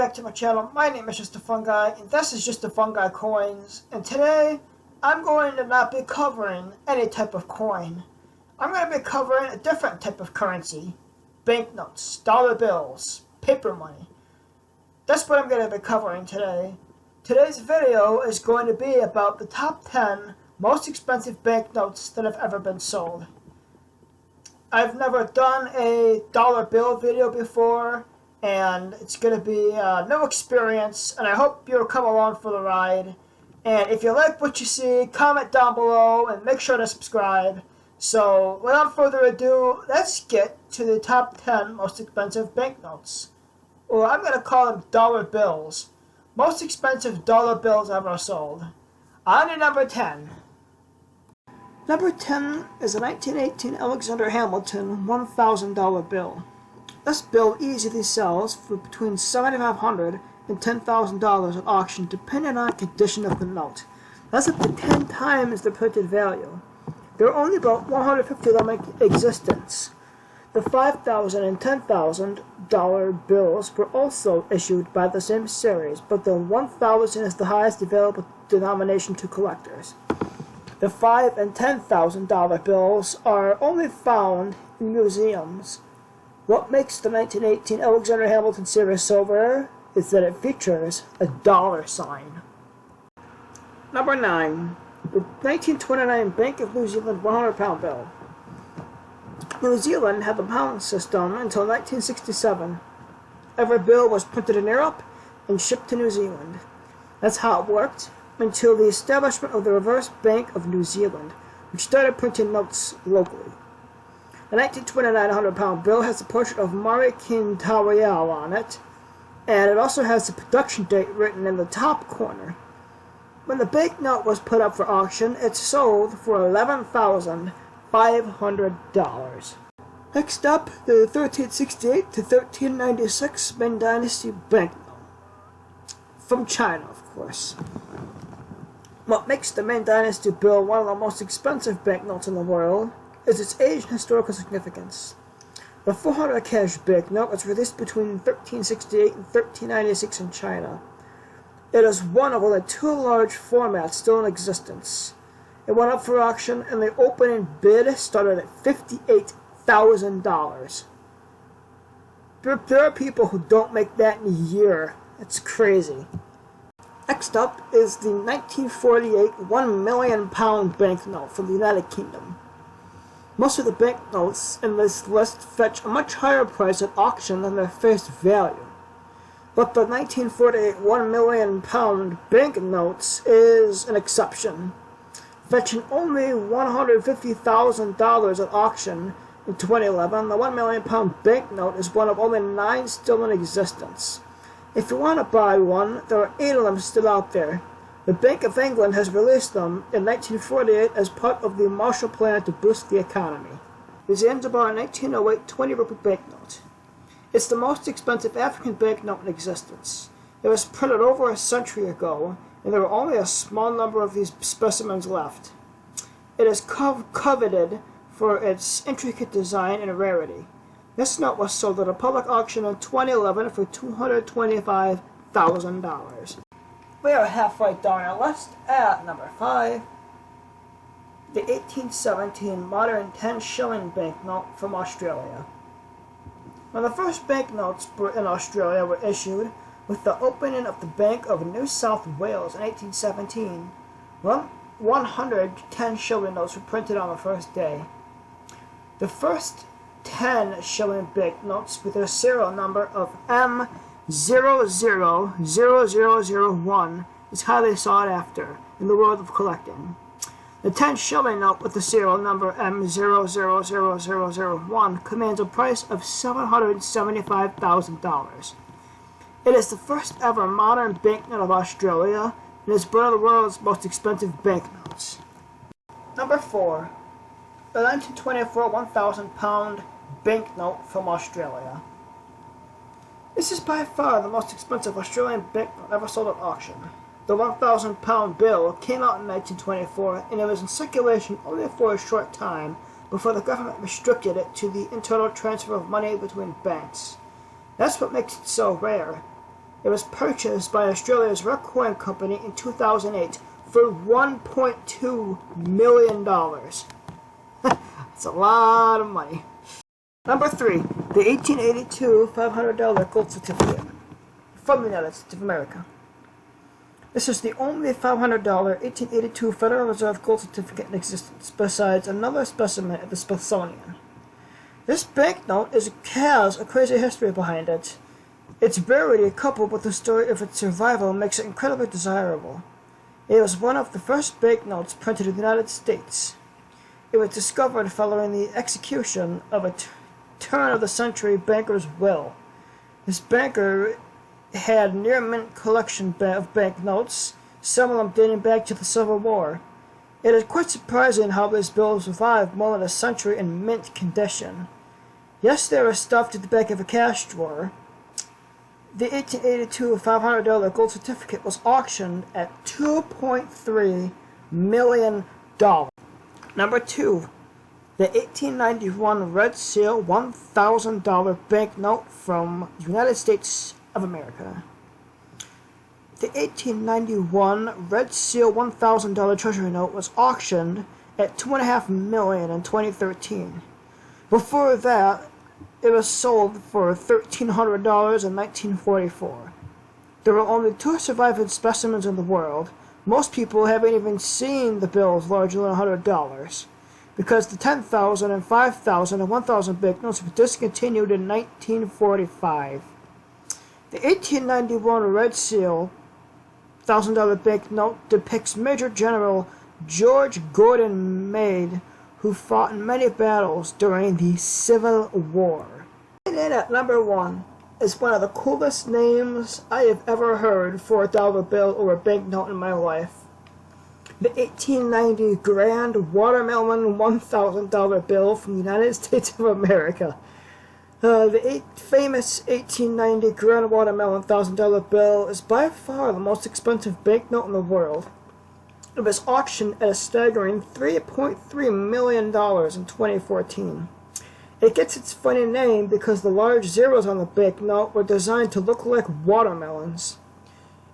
back to my channel. My name is Just a Fun Guy, and this is Just a Fun Guy Coins. And today, I'm going to not be covering any type of coin. I'm going to be covering a different type of currency. Banknotes, dollar bills, paper money. That's what I'm going to be covering today. Today's video is going to be about the top 10 most expensive banknotes that have ever been sold. I've never done a dollar bill video before, and it's going to be no experience, and I hope you'll come along for the ride. And if you like what you see, comment down below and make sure to subscribe. So without further ado, let's get to the top 10 most expensive banknotes. Or I'm going to call them dollar bills. Most expensive dollar bills ever sold. On to number 10. Number 10 is a 1918 Alexander Hamilton $1,000 bill. This bill easily sells for between $7,500 and $10,000 at auction, depending on the condition of the note. That's up to 10 times the printed value. There are only about 150 of them in existence. The $5,000 and $10,000 bills were also issued by the same series, but the 1,000 is the highest available denomination to collectors. The $5,000 and $10,000 bills are only found in museums. What makes the 1918 Alexander Hamilton series so rare is that it features a dollar sign. Number 9. The 1929 Bank of New Zealand £100 bill. New Zealand had the pound system until 1967. Every bill was printed in Europe and shipped to New Zealand. That's how it worked until the establishment of the Reverse Bank of New Zealand, which started printing notes locally. The 1929 £100 bill has a portrait of Mari Kintawayao on it, and it also has the production date written in the top corner. When the banknote was put up for auction, it sold for $11,500. Next up, the 1368 to 1396 Men Dynasty Banknote. From China, of course. What makes the Men Dynasty bill one of the most expensive banknotes in the world is its age and historical significance. The 400 cash banknote was released between 1368 and 1396 in China. It is one of only two large formats still in existence. It went up for auction, and the opening bid started at $58,000. There are people who don't make that in a year. It's crazy. Next up is the 1948 £1 million banknote from the United Kingdom. Most of the banknotes in this list fetch a much higher price at auction than their face value. But the 1948 £1 million banknotes is an exception, fetching only $150,000 at auction in 2011. The £1 million banknote is one of only 9 still in existence. If you want to buy one, there are 8 of them still out there. The Bank of England has released them in 1948 as part of the Marshall Plan to boost the economy. The Zanzibar 1908 20 rupee banknote. It's the most expensive African banknote in existence. It was printed over a century ago, and there are only a small number of these specimens left. It is coveted for its intricate design and rarity. This note was sold at a public auction in 2011 for $225,000. We are halfway down our list at number 5. The 1817 modern 10 shilling banknote from Australia. When the first banknotes in Australia were issued with the opening of the Bank of New South Wales in 1817, 110 shilling notes were printed on the first day. The first 10 shilling banknotes with their serial number of M000001 is highly sought after in the world of collecting. The 10 shilling note with the serial number M000001 commands a price of $775,000. It is the first ever modern banknote of Australia and is one of the world's most expensive banknotes. Number 4. The 1924 £1,000 banknote from Australia. This is by far the most expensive Australian banknote ever sold at auction. The £1,000 bill came out in 1924, and it was in circulation only for a short time before the government restricted it to the internal transfer of money between banks. That's what makes it so rare. It was purchased by Australia's Rare Coin Company in 2008 for $1.2 million. That's a lot of money. Number 3, the 1882 $500 gold certificate from the United States of America. This is the only $500 1882 Federal Reserve gold certificate in existence, besides another specimen at the Smithsonian. This banknote has a crazy history behind it. Its rarity, coupled with the story of its survival, makes it incredibly desirable. It was one of the first banknotes printed in the United States. It was discovered following the execution of a turn-of-the-century banker's will. This banker had near-mint collection of banknotes, some of them dating back to the Civil War. It is quite surprising how this bill survived more than a century in mint condition. Yes, they were stuffed at the back of a cash drawer. The 1882 $500 gold certificate was auctioned at $2.3 million. Number 2, the 1891 Red Seal $1,000 banknote from the United States of America. The 1891 Red Seal $1,000 treasury note was auctioned at $2.5 million in 2013. Before that, it was sold for $1,300 in 1944. There were only 2 surviving specimens in the world. Most people haven't even seen the bills larger than $100, because the 10,000 and 5,000 and 1,000 banknotes were discontinued in 1945. The 1891 Red Seal $1,000 banknote depicts Major General George Gordon Meade, who fought in many battles during the Civil War. And then at number 1 is one of the coolest names I have ever heard for a dollar bill or a banknote in my life. The 1890 Grand Watermelon $1,000 bill from the United States of America. The famous 1890 Grand Watermelon $1,000 bill is by far the most expensive banknote in the world. It was auctioned at a staggering $3.3 million in 2014. It gets its funny name because the large zeros on the banknote were designed to look like watermelons.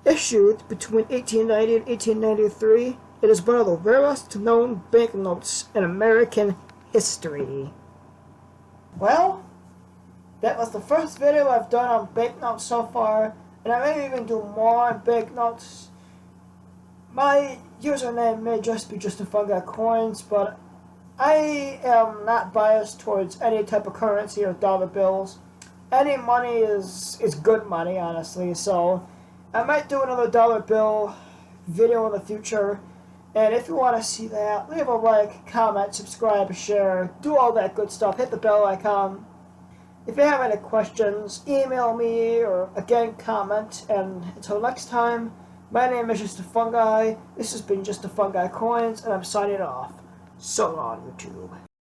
Issued between 1890 and 1893, it is one of the rarest known banknotes in American history. Well, that was the first video I've done on banknotes so far, and I may even do more on banknotes. My username may just be Just a Fun Guy Coins, but I am not biased towards any type of currency or dollar bills. Any money is good money, honestly, so I might do another dollar bill video in the future. And if you want to see that, leave a like, comment, subscribe, share, do all that good stuff. Hit the bell icon. If you have any questions, email me or again comment. And until next time, my name is Just a Fun Guy. This has been Just a Fun Guy Coins, and I'm signing off. So long, YouTube.